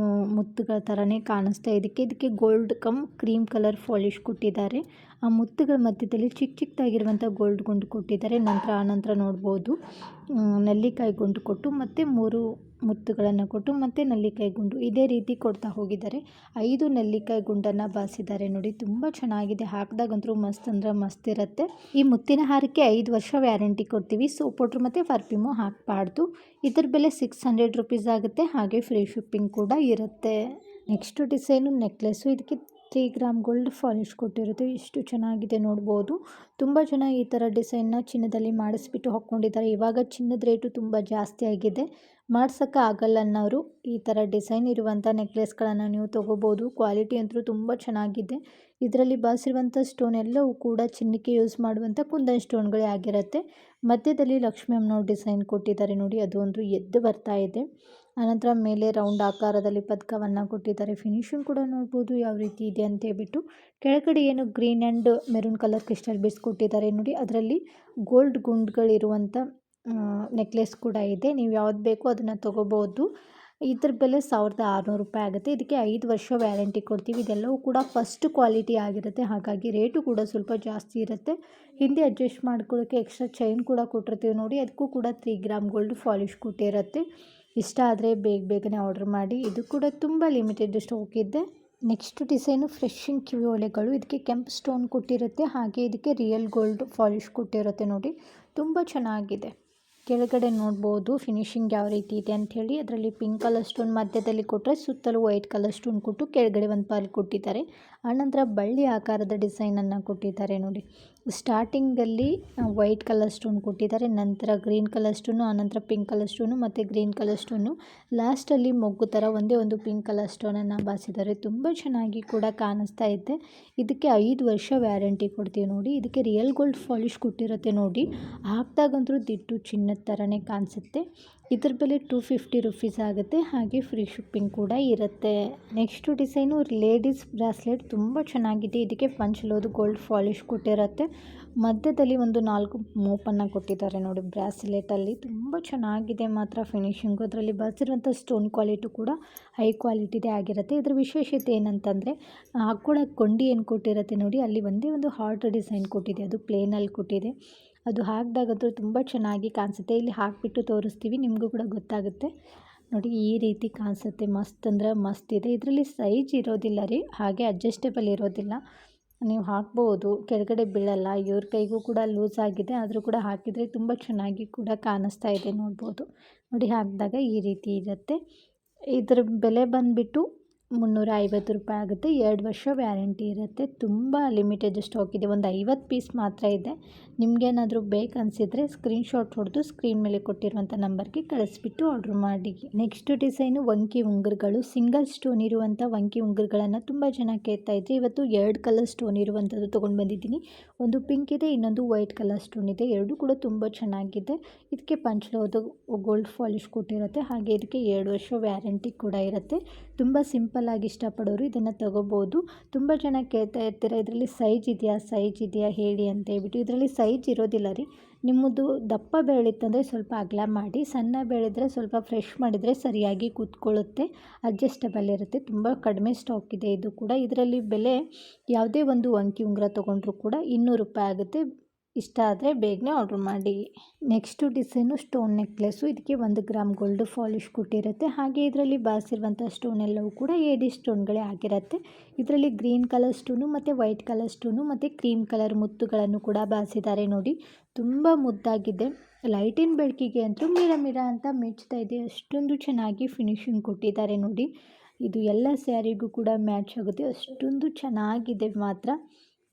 ಮುತ್ತುಗಳ ಥರನೇ ಕಾಣಿಸ್ತಾ ಇದಕ್ಕೆ gold come cream colour polish ಕೊಟ್ಟಿದ್ದಾರೆ. ಆ ಮುತ್ತುಗಳ ಮಧ್ಯದಲ್ಲಿ ಚಿಕ್ಕದಾಗಿರುವಂಥ ಗೋಲ್ಡ್ ಗುಂಡು ಕೊಟ್ಟಿದ್ದಾರೆ. ಆನಂತರ ನೋಡ್ಬೋದು ನಲ್ಲಿಕಾಯಿ ಗುಂಡು ಕೊಟ್ಟು ಮತ್ತು 3 ಮುತ್ತುಗಳನ್ನು ಕೊಟ್ಟು ಮತ್ತು ನಲ್ಲಿಕಾಯಿ ಗುಂಡು ಇದೇ ರೀತಿ ಕೊಡ್ತಾ ಹೋಗಿದ್ದಾರೆ. 5 ನೆಲ್ಲಿಕಾಯಿ ಗುಂಡನ್ನು ಬಾರಿಸಿದ್ದಾರೆ ನೋಡಿ. ತುಂಬ ಚೆನ್ನಾಗಿದೆ. ಹಾಕಿದಾಗಂತೂ ಮಸ್ತ್ ಅಂದರೆ ಮಸ್ತ್ ಇರುತ್ತೆ. ಈ ಮುತ್ತಿನ ಹಾರಕ್ಕೆ 5 ವರ್ಷ ವ್ಯಾರಂಟಿ ಕೊಡ್ತೀವಿ. ಸೋಪ್ ಪೌಡ್ರ್ ಮತ್ತು ಪರ್ಫ್ಯೂಮು ಹಾಕಬಾರ್ದು. ಇದರ ಬೆಲೆ 600 ರುಪೀಸ್ ಆಗುತ್ತೆ. ಹಾಗೆ ಫ್ರೀ ಶಿಪ್ಪಿಂಗ್ ಕೂಡ ಇರುತ್ತೆ. Next design necklace. ಇದಕ್ಕೆ 3 ಗ್ರಾಮ್ ಗೋಲ್ಡ್ ಪಾಲಿಶ್ ಕೊಟ್ಟಿರುತ್ತೆ. ಎಷ್ಟು ಚೆನ್ನಾಗಿದೆ ನೋಡ್ಬೋದು. ತುಂಬ ಜನ ಈ ಥರ ಡಿಸೈನ್ನ ಚಿನ್ನದಲ್ಲಿ ಮಾಡಿಸ್ಬಿಟ್ಟು ಹಾಕ್ಕೊಂಡಿದ್ದಾರೆ. ಇವಾಗ ಚಿನ್ನದ ರೇಟು ತುಂಬ ಜಾಸ್ತಿ ಆಗಿದೆ. ಮಾಡ್ಸೋಕ್ಕೆ ಆಗಲ್ಲ ಅನ್ನೋರು ಈ ಥರ ಡಿಸೈನ್ ಇರುವಂಥ ನೆಕ್ಲೆಸ್ಗಳನ್ನು ನೀವು ತೊಗೋಬೋದು. ಕ್ವಾಲಿಟಿ ಅಂತೂ ತುಂಬ ಚೆನ್ನಾಗಿದೆ. ಇದರಲ್ಲಿ ಬಾರಿಸಿರುವಂಥ ಸ್ಟೋನ್ ಎಲ್ಲವೂ ಕೂಡ ಚಿನ್ನಕ್ಕೆ ಯೂಸ್ ಮಾಡುವಂಥ ಕುಂದನ್ ಸ್ಟೋನ್ಗಳೇ ಆಗಿರುತ್ತೆ. ಮಧ್ಯದಲ್ಲಿ ಲಕ್ಷ್ಮೀ ಅಮ್ಮನವ್ರ ಡಿಸೈನ್ ಕೊಟ್ಟಿದ್ದಾರೆ ನೋಡಿ. ಅದು ಒಂದು ಎದ್ದು ಬರ್ತಾ ಇದೆ. ಆನಂತರ ಮೇಲೆ ರೌಂಡ್ ಆಕಾರದಲ್ಲಿ ಪದಕವನ್ನು ಕೊಟ್ಟಿದ್ದಾರೆ. ಫಿನಿಶಿಂಗ್ ಕೂಡ ನೋಡ್ಬೋದು ಯಾವ ರೀತಿ ಇದೆ ಅಂತ ಹೇಳ್ಬಿಟ್ಟು. ಕೆಳಗಡೆ ಏನು green and maroon colour crystal beads ಕೊಟ್ಟಿದ್ದಾರೆ ನೋಡಿ. ಅದರಲ್ಲಿ ಗೋಲ್ಡ್ ಗುಂಡುಗಳಿರುವಂಥ ನೆಕ್ಲೆಸ್ ಕೂಡ ಇದೆ. ನೀವು ಯಾವ್ದು ಬೇಕೋ ಅದನ್ನು ತೊಗೋಬೋದು. ಇದ್ರ ಬೆಲೆ 1600 ರೂಪಾಯಿ ಆಗುತ್ತೆ. ಇದಕ್ಕೆ 5 ವರ್ಷ ವ್ಯಾರಂಟಿ ಕೊಡ್ತೀವಿ. ಇದೆಲ್ಲವೂ ಕೂಡ ಫಸ್ಟ್ ಕ್ವಾಲಿಟಿ ಆಗಿರುತ್ತೆ. ಹಾಗಾಗಿ ರೇಟು ಕೂಡ ಸ್ವಲ್ಪ ಜಾಸ್ತಿ ಇರುತ್ತೆ. ಹಿಂದೆ ಅಡ್ಜಸ್ಟ್ ಮಾಡ್ಕೊಳ್ಳೋಕ್ಕೆ ಎಕ್ಸ್ಟ್ರಾ ಚೈನ್ ಕೂಡ ಕೊಟ್ಟಿರ್ತೀವಿ ನೋಡಿ. ಅದಕ್ಕೂ ಕೂಡ 3 ಗ್ರಾಮ್ ಗೋಲ್ಡ್ ಪಾಲಿಶ್ ಕೊಟ್ಟಿರುತ್ತೆ. ಇಷ್ಟ ಆದರೆ ಬೇಗನೆ ಆರ್ಡ್ರ್ ಮಾಡಿ. ಇದು ಕೂಡ ತುಂಬ ಲಿಮಿಟೆಡ್ ಸ್ಟಾಕ್ ಇದೆ. ನೆಕ್ಸ್ಟ್ ಡಿಸೈನು ಫ್ರೆಶಿಂಗ್ ಕಿವಿ ಓಲೆಗಳು. ಇದಕ್ಕೆ ಕೆಂಪು ಸ್ಟೋನ್ ಕೊಟ್ಟಿರುತ್ತೆ. ಹಾಗೆ ಇದಕ್ಕೆ ರಿಯಲ್ ಗೋಲ್ಡ್ ಪಾಲಿಶ್ ಕೊಟ್ಟಿರುತ್ತೆ ನೋಡಿ. ತುಂಬ ಚೆನ್ನಾಗಿದೆ. ಕೆಳಗಡೆ ನೋಡ್ಬೋದು ಫಿನಿಶಿಂಗ್ ಯಾವ ರೀತಿ ಇದೆ ಅಂಥೇಳಿ. ಅದರಲ್ಲಿ ಪಿಂಕ್ ಕಲರ್ ಸ್ಟೋನ್ ಮಧ್ಯದಲ್ಲಿ ಕೊಟ್ಟರೆ ಸುತ್ತಲೂ ವೈಟ್ ಕಲರ್ ಸ್ಟೋನ್ ಕೊಟ್ಟು ಕೆಳಗಡೆ ಒಂದು ಪಾಲ್ ಕೊಟ್ಟಿದ್ದಾರೆ. ಆನಂತರ ಬಳ್ಳಿ ಆಕಾರದ ಡಿಸೈನನ್ನು ಕೊಟ್ಟಿದ್ದಾರೆ ನೋಡಿ. ಸ್ಟಾರ್ಟಿಂಗಲ್ಲಿ ವೈಟ್ ಕಲರ್ ಸ್ಟೋನ್ ಕೊಟ್ಟಿದ್ದಾರೆ. ನಂತರ ಗ್ರೀನ್ ಕಲರ್ ಸ್ಟೋನು, ಆನಂತರ ಪಿಂಕ್ ಕಲರ್ ಸ್ಟೋನು ಮತ್ತು ಗ್ರೀನ್ ಕಲರ್ ಸ್ಟೋನು. ಲಾಸ್ಟಲ್ಲಿ ಮೊಗ್ಗು ಥರ ಒಂದೇ ಒಂದು ಪಿಂಕ್ ಕಲರ್ ಸ್ಟೋನನ್ನು ಬಾರಿಸಿದ್ದಾರೆ. ತುಂಬ ಚೆನ್ನಾಗಿ ಕೂಡ ಕಾಣಿಸ್ತಾ ಇದೆ. ಇದಕ್ಕೆ 5 ವರ್ಷ ವ್ಯಾರಂಟಿ ಕೊಡ್ತೀವಿ ನೋಡಿ. ಇದಕ್ಕೆ ರಿಯಲ್ ಗೋಲ್ಡ್ ಪಾಲಿಶ್ ಕೊಟ್ಟಿರುತ್ತೆ ನೋಡಿ. ಹಾಕಿದಾಗಂತೂ ದಿಟ್ಟು ಚಿನ್ನದ ಥರನೇ ಕಾಣಿಸುತ್ತೆ. ಇದ್ರ ಬೆಲೆ 250 ರುಪೀಸ್ ಆಗುತ್ತೆ. ಹಾಗೆ ಫ್ರೀ ಶಿಪ್ಪಿಂಗ್ ಕೂಡ ಇರುತ್ತೆ. Next design ladies bracelet. ತುಂಬ ಚೆನ್ನಾಗಿದೆ. ಇದಕ್ಕೆ ಪಂಚಲೋದು ಗೋಲ್ಡ್ ಪಾಲಿಶ್ ಕೊಟ್ಟಿರುತ್ತೆ. ಮಧ್ಯದಲ್ಲಿ ಒಂದು 4 ಮೋಪನ್ನು ಕೊಟ್ಟಿದ್ದಾರೆ ನೋಡಿ ಬ್ರಾಸ್ಲೆಟಲ್ಲಿ. ತುಂಬ ಚೆನ್ನಾಗಿದೆ ಮಾತ್ರ ಫಿನಿಶಿಂಗು. ಅದರಲ್ಲಿ ಬರ್ತಿರುವಂಥ ಸ್ಟೋನ್ ಕ್ವಾಲಿಟಿ ಕೂಡ ಹೈ ಕ್ವಾಲಿಟಿದೇ ಆಗಿರುತ್ತೆ. ಇದರ ವಿಶೇಷತೆ ಏನಂತಂದರೆ ಹಾಕ್ಕೊಳ್ಳೋಕೆ ಕೊಂಡಿ ಏನು ಕೊಟ್ಟಿರುತ್ತೆ ನೋಡಿ, ಅಲ್ಲಿ ಒಂದೇ ಒಂದು ಹಾರ್ಟ್ ಡಿಸೈನ್ ಕೊಟ್ಟಿದೆ. ಅದು ಪ್ಲೇನಲ್ಲಿ ಕೊಟ್ಟಿದೆ. ಅದು ಹಾಕಿದಾಗಂತೂ ತುಂಬ ಚೆನ್ನಾಗಿ ಕಾಣಿಸುತ್ತೆ. ಇಲ್ಲಿ ಹಾಕಿಬಿಟ್ಟು ತೋರಿಸ್ತೀವಿ, ನಿಮಗೂ ಕೂಡ ಗೊತ್ತಾಗುತ್ತೆ ನೋಡಿ. ಈ ರೀತಿ ಕಾಣಿಸುತ್ತೆ. ಮಸ್ತ್ ಅಂದರೆ ಮಸ್ತ್ ಇದೆ. ಇದರಲ್ಲಿ ಸೈಜ್ ಇರೋದಿಲ್ಲ ರೀ, ಹಾಗೆ ಅಡ್ಜಸ್ಟೇಬಲ್ ಇರೋದಿಲ್ಲ. ನೀವು ಹಾಕ್ಬೋದು, ಕೆಳಗಡೆ ಬೀಳಲ್ಲ. ಇವ್ರ ಕೈಗೂ ಕೂಡ ಲೂಸ್ ಆಗಿದೆ, ಆದರೂ ಕೂಡ ಹಾಕಿದರೆ ತುಂಬ ಚೆನ್ನಾಗಿ ಕೂಡ ಕಾಣಿಸ್ತಾ ಇದೆ ನೋಡ್ಬೋದು ನೋಡಿ. ಹಾಕಿದಾಗ ಈ ರೀತಿ ಇರುತ್ತೆ. ಇದರ ಬೆಲೆ ಬಂದುಬಿಟ್ಟು 350 ರೂಪಾಯಿ ಆಗುತ್ತೆ. 2 ವರ್ಷ ವ್ಯಾರಂಟಿ ಇರುತ್ತೆ. ತುಂಬ ಲಿಮಿಟೆಡ್ ಸ್ಟಾಕ್ ಇದೆ. ಒಂದು 50 ಪೀಸ್ ಮಾತ್ರ ಇದೆ. ನಿಮಗೇನಾದರೂ ಬೇಕನ್ಸಿದ್ರೆ ಸ್ಕ್ರೀನ್‌ಶಾಟ್ ಹೊಡೆದು ಸ್ಕ್ರೀನ್ ಮೇಲೆ ಕೊಟ್ಟಿರುವಂಥ ನಂಬರ್ಗೆ ಕಳಿಸ್ಬಿಟ್ಟು ಆರ್ಡ್ರ್ ಮಾಡಿ. ನೆಕ್ಸ್ಟ್ ಡಿಸೈನು ವಂಕಿ ಉಂಗುರಗಳು. ಸಿಂಗಲ್ ಸ್ಟೋನ್ ಇರುವಂಥ ವಂಕಿ ಉಂಗುರಗಳನ್ನು ತುಂಬ ಜನ ಕೇಳ್ತಾ ಇದ್ರಿ. ಇವತ್ತು 2 ಕಲರ್ ಸ್ಟೋನ್ ಇರುವಂಥದ್ದು ತೊಗೊಂಡು ಬಂದಿದ್ದೀನಿ. ಒಂದು ಪಿಂಕ್ ಇದೆ, ಇನ್ನೊಂದು ವೈಟ್ ಕಲರ್ ಸ್ಟೋನ್ ಇದೆ. ಎರಡೂ ಕೂಡ ತುಂಬ ಚೆನ್ನಾಗಿದೆ. ಇದಕ್ಕೆ ಪಂಚಲೋಹದ ಗೋಲ್ಡ್ ಪಾಲಿಶ್ ಕೊಟ್ಟಿರುತ್ತೆ. ಹಾಗೆ ಇದಕ್ಕೆ 2 ವರ್ಷ ವ್ಯಾರಂಟಿ ಕೂಡ ಇರುತ್ತೆ. ತುಂಬ ಸಿಂಪಲ್ ಆಗಿ ಇಷ್ಟಪಡೋರು ಇದನ್ನು ತಗೋಬೋದು. ತುಂಬ ಜನ ಕೇಳ್ತಾ ಇರ್ತೀರ, ಇದರಲ್ಲಿ ಸೈಜ್ ಇದೆಯಾ ಹೇಳಿ ಅಂತ ಹೇಳ್ಬಿಟ್ಟು. ಇದರಲ್ಲಿ ಸೈಜ್ ಇರೋದಿಲ್ಲ ರೀ. ನಿಮ್ಮದು ದಪ್ಪ ಬೆರಳಿತ್ತಂದರೆ ಸ್ವಲ್ಪ ಅಗಲ ಮಾಡಿ, ಸಣ್ಣ ಬೆಳೆದರೆ ಸ್ವಲ್ಪ ಫ್ರೆಶ್ ಮಾಡಿದರೆ ಸರಿಯಾಗಿ ಕೂತ್ಕೊಳ್ಳುತ್ತೆ. ಅಡ್ಜಸ್ಟಬಲ್ ಇರುತ್ತೆ. ತುಂಬ ಕಡಿಮೆ ಸ್ಟಾಕ್ ಇದೆ ಇದು ಕೂಡ. ಇದರಲ್ಲಿ ಬೆಲೆ ಯಾವುದೇ ಒಂದು ವಂಕಿ ಉಂಗುರ ತೊಗೊಂಡ್ರೂ ಕೂಡ 200 ರೂಪಾಯಿ ಆಗುತ್ತೆ. ಇಷ್ಟ ಆದರೆ ಬೇಗನೆ ಆರ್ಡ್ರ್ ಮಾಡಿ. Next design stone necklace. ಇದಕ್ಕೆ 1 ಗ್ರಾಮ್ ಗೋಲ್ಡ್ ಪಾಲಿಶ್ ಕೊಟ್ಟಿರುತ್ತೆ. ಹಾಗೆ ಇದರಲ್ಲಿ ಬಾರಿಸಿರುವಂಥ ಸ್ಟೋನ್ ಎಲ್ಲವೂ ಕೂಡ ಏಡಿ ಸ್ಟೋನ್ಗಳೇ ಆಗಿರುತ್ತೆ. ಇದರಲ್ಲಿ ಗ್ರೀನ್ ಕಲರ್ ಸ್ಟೋನು ಮತ್ತು ವೈಟ್ ಕಲರ್ ಸ್ಟೋನು ಮತ್ತು ಕ್ರೀಮ್ ಕಲರ್ ಮುತ್ತುಗಳನ್ನು ಕೂಡ ಬಾರಿಸಿದ್ದಾರೆ ನೋಡಿ. ತುಂಬ ಮುದ್ದಾಗಿದೆ. ಲೈಟಿನ ಬೆಳಕಿಗೆ ಅಂತೂ ಮಿರ ಅಂತ ಮಿಂಚ್ತಾ ಇದೆ. ಅಷ್ಟೊಂದು ಚೆನ್ನಾಗಿ ಫಿನಿಶಿಂಗ್ ಕೊಟ್ಟಿದ್ದಾರೆ ನೋಡಿ. ಇದು ಎಲ್ಲ ಸ್ಯಾರಿಗೂ ಕೂಡ ಮ್ಯಾಚ್ ಆಗುತ್ತೆ. ಅಷ್ಟೊಂದು ಚೆನ್ನಾಗಿದೆ ಮಾತ್ರ.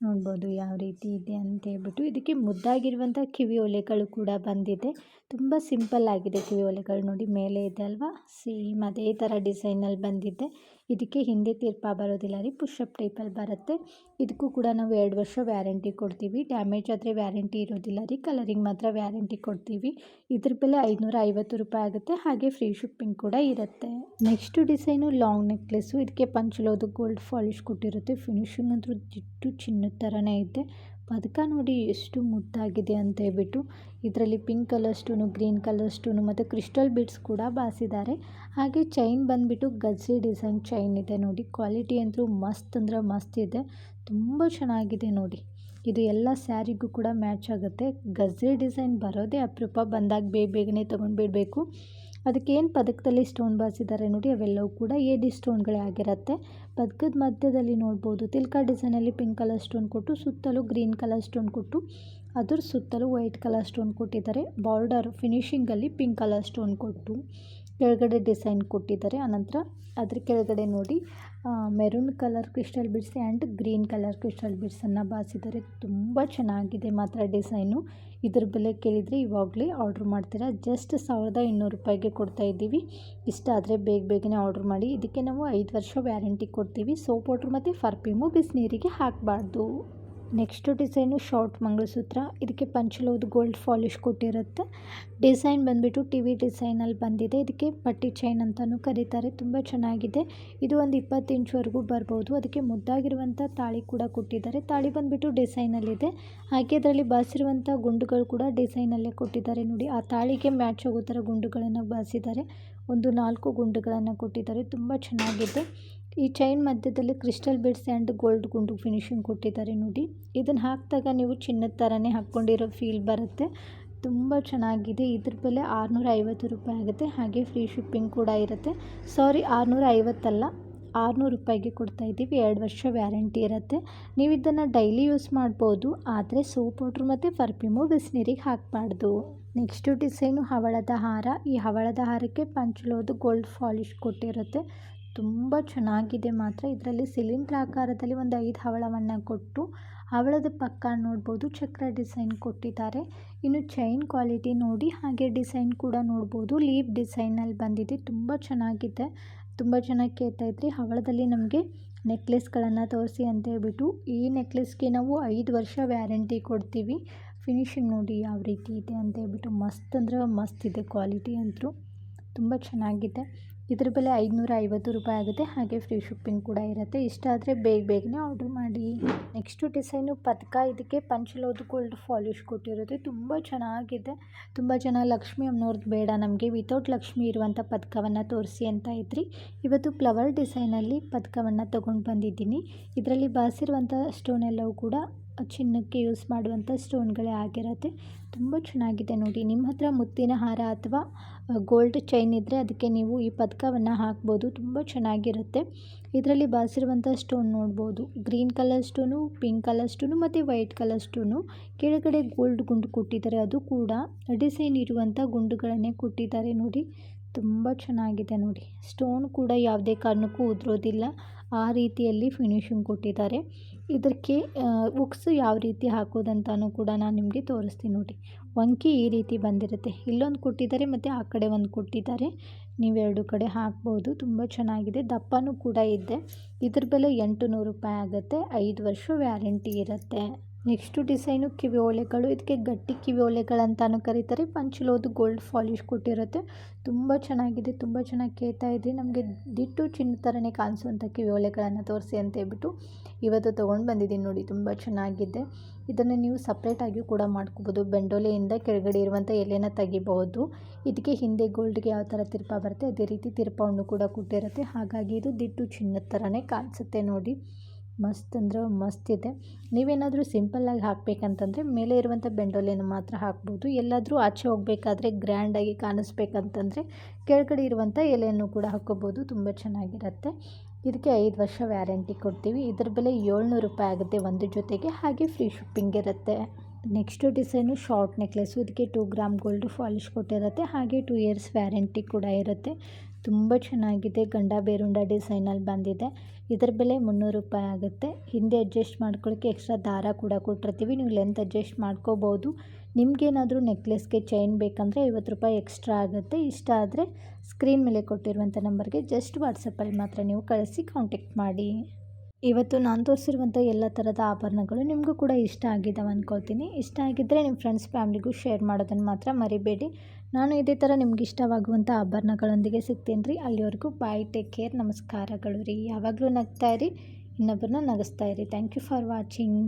ನೋಡ್ಬೋದು ಯಾವ ರೀತಿ ಇದೆ ಅಂತ ಹೇಳ್ಬಿಟ್ಟು. ಇದಕ್ಕೆ ಮುದ್ದಾಗಿರುವಂಥ ಕಿವಿ ಓಲೆಗಳು ಕೂಡ ಬಂದಿದೆ. ತುಂಬ ಸಿಂಪಲ್ ಆಗಿದೆ ಕಿವಿ ಓಲೆಗಳು ನೋಡಿ. ಮೇಲೆ ಇದೆ ಅಲ್ವಾ, ಸೇಮ್ ಅದೇ ಥರ ಡಿಸೈನಲ್ಲಿ ಬಂದಿದೆ. ಇದಕ್ಕೆ ಹಿಂದೆ ತೀರ್ಪ ಬರೋದಿಲ್ಲ ರೀ, ಪುಷಪ್ ಟೈಪಲ್ಲಿ ಬರುತ್ತೆ. ಇದಕ್ಕೂ ಕೂಡ ನಾವು 2 ವರ್ಷ ವ್ಯಾರಂಟಿ ಕೊಡ್ತೀವಿ. ಡ್ಯಾಮೇಜ್ ಆದರೆ ವ್ಯಾರಂಟಿ ಇರೋದಿಲ್ಲ ರೀ, ಕಲರಿಂಗ್ ಮಾತ್ರ ವ್ಯಾರಂಟಿ ಕೊಡ್ತೀವಿ. ಇದ್ರ ಬೆಲೆ 550 ರೂಪಾಯಿ ಆಗುತ್ತೆ. ಹಾಗೆ ಫ್ರೀ ಶಿಪ್ಪಿಂಗ್ ಕೂಡ ಇರುತ್ತೆ. Next design long necklace. ಇದಕ್ಕೆ ಪಂಚಲೋಹದ ಗೋಲ್ಡ್ ಪಾಲಿಶ್ ಕೊಟ್ಟಿರುತ್ತೆ. ಫಿನಿಶಿಂಗ್ ಅಂತೂ ಜಿಟ್ಟು ಚಿನ್ನದ ಥರನೇ ಇದೆ. ಪದಕ ನೋಡಿ ಎಷ್ಟು ಮುದ್ದಾಗಿದೆ ಅಂತ ಹೇಳ್ಬಿಟ್ಟು. ಇದರಲ್ಲಿ pink colour stone, green colour stone ಮತ್ತು ಕ್ರಿಸ್ಟಲ್ ಬೀಡ್ಸ್ ಕೂಡ ಬಾರಿಸಿದ್ದಾರೆ. ಹಾಗೆ ಚೈನ್ ಬಂದುಬಿಟ್ಟು ಗಜ್ರಿ ಡಿಸೈನ್ ಚೈನ್ ಇದೆ ನೋಡಿ. ಕ್ವಾಲಿಟಿ ಅಂತೂ ಮಸ್ತ್ ಅಂದರೆ ಮಸ್ತ್ ಇದೆ. ತುಂಬ ಚೆನ್ನಾಗಿದೆ ನೋಡಿ. ಇದು ಎಲ್ಲ ಸ್ಯಾರಿಗೂ ಕೂಡ ಮ್ಯಾಚ್ ಆಗುತ್ತೆ. ಗಜ್ರಿ ಡಿಸೈನ್ ಬರೋದೇ ಅಪರೂಪ. ಬಂದಾಗ ಬೇಗನೆ ತೊಗೊಂಡ್ಬಿಡಬೇಕು. ಅದಕ್ಕೇನು ಪದಕದಲ್ಲಿ ಸ್ಟೋನ್ ಬಾರಿಸಿದ್ದಾರೆ ನೋಡಿ, ಅವೆಲ್ಲವೂ ಕೂಡ ಏಡಿ ಸ್ಟೋನ್ಗಳೇ ಆಗಿರುತ್ತೆ. ಪದಕದ ಮಧ್ಯದಲ್ಲಿ ನೋಡ್ಬೋದು ತಿಲ್ಕ ಡಿಸೈನಲ್ಲಿ ಪಿಂಕ್ ಕಲರ್ ಸ್ಟೋನ್ ಕೊಟ್ಟು, ಸುತ್ತಲೂ ಗ್ರೀನ್ ಕಲರ್ ಸ್ಟೋನ್ ಕೊಟ್ಟು, ಅದ್ರ ಸುತ್ತಲೂ ವೈಟ್ ಕಲರ್ ಸ್ಟೋನ್ ಕೊಟ್ಟಿದ್ದಾರೆ. ಬಾರ್ಡರ್ ಫಿನಿಶಿಂಗಲ್ಲಿ ಪಿಂಕ್ ಕಲರ್ ಸ್ಟೋನ್ ಕೊಟ್ಟು ಕೆಳಗಡೆ ಡಿಸೈನ್ ಕೊಟ್ಟಿದ್ದಾರೆ. ಆನಂತರ ಅದ್ರ ಕೆಳಗಡೆ ನೋಡಿ maroon colour crystal beads and green colour crystal ಬೀಡ್ಸನ್ನು ಬಾರಿಸಿದ್ದಾರೆ. ತುಂಬ ಚೆನ್ನಾಗಿದೆ ಮಾತ್ರ ಡಿಸೈನು. ಇದ್ರ ಬೆಲೆ ಕೇಳಿದರೆ ಇವಾಗಲೇ ಆರ್ಡ್ರ್ ಮಾಡ್ತೀರಾ. ಜಸ್ಟ್ 1200 ರೂಪಾಯಿಗೆ ಕೊಡ್ತಾಯಿದ್ದೀವಿ. ಇಷ್ಟ ಆದರೆ ಬೇಗನೆ ಆರ್ಡ್ರ್ ಮಾಡಿ. ಇದಕ್ಕೆ ನಾವು 5 ವರ್ಷ ವ್ಯಾರಂಟಿ ಕೊಡ್ತೀವಿ. ಸೋಪ್ ವಾಟ್ರ್ ಮತ್ತು ಪರ್ಫ್ಯೂಮು ಬಿಸಿನೀರಿಗೆ ಹಾಕಬಾರ್ದು. Next design short mangalsutra. ಇದಕ್ಕೆ ಪಂಚಲೋಹದ ಗೋಲ್ಡ್ ಪಾಲಿಶ್ ಕೊಟ್ಟಿರುತ್ತೆ. ಡಿಸೈನ್ ಬಂದುಬಿಟ್ಟು ಟಿವಿ ಡಿಸೈನಲ್ಲಿ ಬಂದಿದೆ. ಇದಕ್ಕೆ ಪಟ್ಟಿ ಚೈನ್ ಅಂತಲೂ ಕರೀತಾರೆ. ತುಂಬ ಚೆನ್ನಾಗಿದೆ. ಇದು ಒಂದು 20 ಇಂಚ್ವರೆಗೂ ಬರ್ಬೋದು. ಅದಕ್ಕೆ ಮುದ್ದಾಗಿರುವಂಥ ತಾಳಿ ಕೂಡ ಕೊಟ್ಟಿದ್ದಾರೆ. ತಾಳಿ ಬಂದುಬಿಟ್ಟು ಡಿಸೈನಲ್ಲಿದೆ. ಹಾಗೆ ಅದರಲ್ಲಿ ಬಾರಿಸಿರುವಂಥ ಗುಂಡುಗಳು ಕೂಡ ಡಿಸೈನಲ್ಲೇ ಕೊಟ್ಟಿದ್ದಾರೆ ನೋಡಿ. ಆ ತಾಳಿಗೆ ಮ್ಯಾಚ್ ಆಗೋ ಥರ ಗುಂಡುಗಳನ್ನು ಬಾರಿಸಿದ್ದಾರೆ. ಒಂದು 4 ಗುಂಡುಗಳನ್ನು ಕೊಟ್ಟಿದ್ದಾರೆ. ತುಂಬ ಚೆನ್ನಾಗಿದೆ. ಈ ಚೈನ್ ಮಧ್ಯದಲ್ಲಿ ಕ್ರಿಸ್ಟಲ್ ಬೀಡ್ಸ್ ಆ್ಯಂಡ್ ಗೋಲ್ಡ್ ಗುಂಡು ಫಿನಿಶಿಂಗ್ ಕೊಟ್ಟಿದ್ದಾರೆ ನೋಡಿ. ಇದನ್ನು ಹಾಕಿದಾಗ ನೀವು ಚಿನ್ನದ ಥರನೇ ಹಾಕ್ಕೊಂಡಿರೋ ಫೀಲ್ ಬರುತ್ತೆ. ತುಂಬ ಚೆನ್ನಾಗಿದೆ. ಇದ್ರ ಬೆಲೆ 650 ರೂಪಾಯಿ ಆಗುತ್ತೆ. ಹಾಗೆ ಫ್ರೀ ಶಿಪ್ಪಿಂಗ್ ಕೂಡ ಇರುತ್ತೆ. 650 ಅಲ್ಲ, 600 ರೂಪಾಯಿಗೆ ಕೊಡ್ತಾಯಿದ್ದೀವಿ. 2 ವರ್ಷ ವ್ಯಾರಂಟಿ ಇರುತ್ತೆ. ನೀವು ಇದನ್ನು ಡೈಲಿ ಯೂಸ್ ಮಾಡ್ಬೋದು. ಆದರೆ ಸೋಪ್ ವಾಟ್ರ್ ಮತ್ತು ಪರ್ಫ್ಯೂಮು ಬಿಸಿನೀರಿಗೆ ಹಾಕಬಾರ್ದು. ನೆಕ್ಸ್ಟು ಡಿಸೈನು ಹವಳದ ಹಾರ. ಈ ಹವಳದ ಹಾರಕ್ಕೆ ಪಂಚಲೋಹದ ಗೋಲ್ಡ್ ಪಾಲಿಶ್ ಕೊಟ್ಟಿರುತ್ತೆ. ತುಂಬ ಚೆನ್ನಾಗಿದೆ ಮಾತ್ರ. ಇದರಲ್ಲಿ ಸಿಲಿಂಡ್ರ್ ಆಕಾರದಲ್ಲಿ ಒಂದು 5 ಹವಳವನ್ನು ಕೊಟ್ಟು, ಹವಳದ ಪಕ್ಕ ನೋಡ್ಬೋದು ಚಕ್ರ ಡಿಸೈನ್ ಕೊಟ್ಟಿದ್ದಾರೆ. ಇನ್ನು ಚೈನ್ ಕ್ವಾಲಿಟಿ ನೋಡಿ, ಹಾಗೆ ಡಿಸೈನ್ ಕೂಡ ನೋಡ್ಬೋದು. ಲೀಫ್ ಡಿಸೈನಲ್ಲಿ ಬಂದಿದೆ. ತುಂಬ ಚೆನ್ನಾಗಿದೆ. ತುಂಬ ಚೆನ್ನಾಗಿ ಕೇಳ್ತಾಯಿದ್ರಿ ಹವಳದಲ್ಲಿ ನಮಗೆ ನೆಕ್ಲೆಸ್ಗಳನ್ನು ತೋರಿಸಿ ಅಂತ ಹೇಳ್ಬಿಟ್ಟು. ಈ ನೆಕ್ಲೆಸ್ಗೆ ನಾವು 5 ವರ್ಷ ವ್ಯಾರಂಟಿ ಕೊಡ್ತೀವಿ. ಫಿನಿಶಿಂಗ್ ನೋಡಿ ಯಾವ ರೀತಿ ಇದೆ ಅಂತ ಹೇಳ್ಬಿಟ್ಟು. ಮಸ್ತ್ ಅಂದರೆ ಮಸ್ತ್ ಇದೆ. ಕ್ವಾಲಿಟಿ ಅಂತೂ ತುಂಬ ಚೆನ್ನಾಗಿದೆ. ಇದ್ರ ಬೆಲೆ 550 ರೂಪಾಯಿ ಆಗುತ್ತೆ. ಹಾಗೆ ಫ್ರೀ ಶಿಪ್ಪಿಂಗ್ ಕೂಡ ಇರುತ್ತೆ. ಇಷ್ಟ ಆದರೆ ಬೇಗನೆ ಆರ್ಡ್ರ್ ಮಾಡಿ. ನೆಕ್ಸ್ಟು ಡಿಸೈನು ಪದಕ. ಇದಕ್ಕೆ ಪಂಚಲೋಹದ ಗೋಲ್ಡ್ ಪಾಲಿಶ್ ಕೊಟ್ಟಿರುತ್ತೆ. ತುಂಬ ಚೆನ್ನಾಗಿದೆ. ತುಂಬ ಜನ ಲಕ್ಷ್ಮಿ ಅಮ್ಮನವ್ರದ್ದು ಬೇಡ ನಮಗೆ, ವಿತೌಟ್ ಲಕ್ಷ್ಮಿ ಇರುವಂಥ ಪದಕವನ್ನು ತೋರಿಸಿ ಅಂತ ಇದ್ರಿ. ಇವತ್ತು ಫ್ಲವರ್ ಡಿಸೈನಲ್ಲಿ ಪದಕವನ್ನು ತೊಗೊಂಡು ಬಂದಿದ್ದೀನಿ. ಇದರಲ್ಲಿ ಬಾರಿಸಿರುವಂಥ ಸ್ಟೋನ್ ಎಲ್ಲವೂ ಕೂಡ ಚಿನ್ನಕ್ಕೆ ಯೂಸ್ ಮಾಡುವಂಥ ಸ್ಟೋನ್ಗಳೇ ಆಗಿರುತ್ತೆ. ತುಂಬ ಚೆನ್ನಾಗಿದೆ ನೋಡಿ. ನಿಮ್ಮ ಹತ್ರ ಮುತ್ತಿನ ಹಾರ ಅಥವಾ ಗೋಲ್ಡ್ ಚೈನ್ ಇದ್ದರೆ ಅದಕ್ಕೆ ನೀವು ಈ ಪದಕವನ್ನು ಹಾಕ್ಬೋದು. ತುಂಬ ಚೆನ್ನಾಗಿರುತ್ತೆ. ಇದರಲ್ಲಿ ಬಾರಿಸಿರುವಂಥ ಸ್ಟೋನ್ ನೋಡ್ಬೋದು. Green colour stone, pink colour stone ಮತ್ತು ವೈಟ್ ಕಲರ್ ಸ್ಟೋನು. ಕೆಳಗಡೆ ಗೋಲ್ಡ್ ಗುಂಡು ಕೊಟ್ಟಿದ್ದಾರೆ. ಅದು ಕೂಡ ಡಿಸೈನ್ ಇರುವಂಥ ಗುಂಡುಗಳನ್ನೇ ಕೊಟ್ಟಿದ್ದಾರೆ ನೋಡಿ. ತುಂಬ ಚೆನ್ನಾಗಿದೆ ನೋಡಿ. ಸ್ಟೋನ್ ಕೂಡ ಯಾವುದೇ ಕಾರಣಕ್ಕೂ ಉದುರೋದಿಲ್ಲ, ಆ ರೀತಿಯಲ್ಲಿ ಫಿನಿಶಿಂಗ್ ಕೊಟ್ಟಿದ್ದಾರೆ. ಇದಕ್ಕೆ ಉಕ್ಸ್ ಯಾವ ರೀತಿ ಹಾಕೋದಂತನೂ ಕೂಡ ನಾನು ನಿಮಗೆ ತೋರಿಸ್ತೀನಿ ನೋಡಿ. ವಂಕಿ ಈ ರೀತಿ ಬಂದಿರುತ್ತೆ, ಇಲ್ಲೊಂದು ಕೊಟ್ಟಿದ್ದಾರೆ ಮತ್ತು ಆ ಕಡೆ ಒಂದು ಕೊಟ್ಟಿದ್ದಾರೆ. ನೀವು ಎರಡು ಕಡೆ ಹಾಕ್ಬೋದು. ತುಂಬ ಚೆನ್ನಾಗಿದೆ, ದಪ್ಪನೂ ಕೂಡ ಇದೆ. ಇದ್ರ ಬೆಲೆ 800 ರೂಪಾಯಿ ಆಗುತ್ತೆ. 5 ವರ್ಷ ವ್ಯಾರಂಟಿ ಇರುತ್ತೆ. ನೆಕ್ಸ್ಟು ಡಿಸೈನು ಕಿವಿ ಓಲೆಗಳು. ಇದಕ್ಕೆ ಗಟ್ಟಿ ಕಿವಿ ಓಲೆಗಳಂತಾನು ಕರೀತಾರೆ. ಪಂಚಲೋದು ಗೋಲ್ಡ್ ಪಾಲಿಶ್ ಕೊಟ್ಟಿರುತ್ತೆ. ತುಂಬ ಚೆನ್ನಾಗಿದೆ, ತುಂಬ ಚೆನ್ನಾಗಿ ಕೇಳ್ತಾ ಇದ್ರಿ. ನಮಗೆ ದಿಟ್ಟು ಚಿನ್ನ ಥರನೇ ಕಾಣಿಸುವಂಥ ಕಿವಿ ಓಲೆಗಳನ್ನು ತೋರಿಸಿ ಅಂತ ಹೇಳ್ಬಿಟ್ಟು ಇವತ್ತು ತೊಗೊಂಡು ಬಂದಿದ್ದೀನಿ ನೋಡಿ. ತುಂಬ ಚೆನ್ನಾಗಿದೆ. ಇದನ್ನು ನೀವು ಸಪ್ರೇಟಾಗಿಯೂ ಕೂಡ ಮಾಡ್ಕೋಬೋದು. ಬೆಂಡೋಲೆಯಿಂದ ಕೆಳಗಡೆ ಇರುವಂಥ ಎಲೆನ ತೆಗಿಬಹುದು. ಇದಕ್ಕೆ ಹಿಂದೆ ಗೋಲ್ಡ್ಗೆ ಯಾವ ಥರ ತಿರ್ಪ ಬರುತ್ತೆ ಅದೇ ರೀತಿ ತಿರ್ಪವನ್ನು ಕೂಡ ಕೊಟ್ಟಿರುತ್ತೆ. ಹಾಗಾಗಿ ಇದು ದಿಟ್ಟು ಚಿನ್ನದ ಥರನೇ ಕಾಣಿಸುತ್ತೆ ನೋಡಿ. ಮಸ್ತ್ ಅಂದರೆ ಮಸ್ತ್ ಇದೆ. ನೀವೇನಾದರೂ ಸಿಂಪಲ್ಲಾಗಿ ಹಾಕಬೇಕಂತಂದರೆ ಮೇಲೆ ಇರುವಂಥ ಬೆಂಡೋಲೆನ ಮಾತ್ರ ಹಾಕ್ಬೋದು. ಎಲ್ಲಾದರೂ ಆಚೆ ಹೋಗಬೇಕಾದ್ರೆ ಗ್ರ್ಯಾಂಡಾಗಿ ಕಾಣಿಸ್ಬೇಕಂತಂದರೆ ಕೆಳಗಡೆ ಇರುವಂಥ ಎಲೆಯನ್ನು ಕೂಡ ಹಾಕ್ಕೋಬೋದು. ತುಂಬ ಚೆನ್ನಾಗಿರುತ್ತೆ. ಇದಕ್ಕೆ 5 ವರ್ಷ ವ್ಯಾರಂಟಿ ಕೊಡ್ತೀವಿ. ಇದರ ಬೆಲೆ 700 ರೂಪಾಯಿ ಆಗುತ್ತೆ ಒಂದು ಜೊತೆಗೆ, ಹಾಗೆ ಫ್ರೀ ಶಿಪ್ಪಿಂಗ್ ಇರುತ್ತೆ. Next design short necklace. ಇದಕ್ಕೆ 2 ಗ್ರಾಮ್ ಗೋಲ್ಡ್ ಪಾಲಿಶ್ ಕೊಟ್ಟಿರುತ್ತೆ, ಹಾಗೆ 2 ಇಯರ್ಸ್ ವ್ಯಾರಂಟಿ ಕೂಡ ಇರುತ್ತೆ. ತುಂಬ ಚೆನ್ನಾಗಿದೆ. ಗಂಡ ಬೇರುಂಡ ಡಿಸೈನಲ್ಲಿ ಬಂದಿದೆ. ಇದರ ಬೆಲೆ 300 ರೂಪಾಯಿ ಆಗುತ್ತೆ. ಹಿಂದೆ ಅಡ್ಜಸ್ಟ್ ಮಾಡ್ಕೊಳ್ಳೋಕ್ಕೆ ಎಕ್ಸ್ಟ್ರಾ ದಾರ ಕೂಡ ಕೊಟ್ಟಿರ್ತೀವಿ, ನೀವು ಲೆಂತ್ ಅಡ್ಜಸ್ಟ್ ಮಾಡ್ಕೋಬೋದು. ನಿಮಗೇನಾದರೂ ನೆಕ್ಲೆಸ್ಗೆ ಚೈನ್ ಬೇಕಂದರೆ 50 ರೂಪಾಯಿ ಎಕ್ಸ್ಟ್ರಾ ಆಗುತ್ತೆ. ಇಷ್ಟ ಆದರೆ ಸ್ಕ್ರೀನ್ ಮೇಲೆ ಕೊಟ್ಟಿರುವಂಥ ನಂಬರ್ಗೆ ಜಸ್ಟ್ ವಾಟ್ಸಪ್ಪಲ್ಲಿ ಮಾತ್ರ ನೀವು ಕಳಿಸಿ ಕಾಂಟ್ಯಾಕ್ಟ್ ಮಾಡಿ. ಇವತ್ತು ನಾನು ತೋರಿಸಿರುವಂಥ ಎಲ್ಲ ಥರದ ಆಭರಣಗಳು ನಿಮಗೂ ಕೂಡ ಇಷ್ಟ ಆಗಿದ್ದಾವೆ ಅಂದ್ಕೊಳ್ತೀನಿ. ಇಷ್ಟ ಆಗಿದ್ದರೆ ನಿಮ್ಮ ಫ್ರೆಂಡ್ಸ್ ಫ್ಯಾಮ್ಲಿಗೂ ಶೇರ್ ಮಾಡೋದನ್ನು ಮಾತ್ರ ಮರಿಬೇಡಿ. ನಾನು ಇದೇ ಥರ ನಿಮ್ಗೆ ಇಷ್ಟವಾಗುವಂಥ ಆಭರಣಗಳೊಂದಿಗೆ ಸಿಗ್ತೀನಿ ರೀ. ಅಲ್ಲಿವರೆಗೂ ಬಾಯ್, ಟೇಕ್ ಕೇರ್, ನಮಸ್ಕಾರಗಳು ರೀ. ಯಾವಾಗಲೂ ನಗ್ತಾ ಇರಿ, ಇನ್ನೊಬ್ಬರನ್ನ ನಗಿಸ್ತಾ ಇರಿ. Thank you for watching.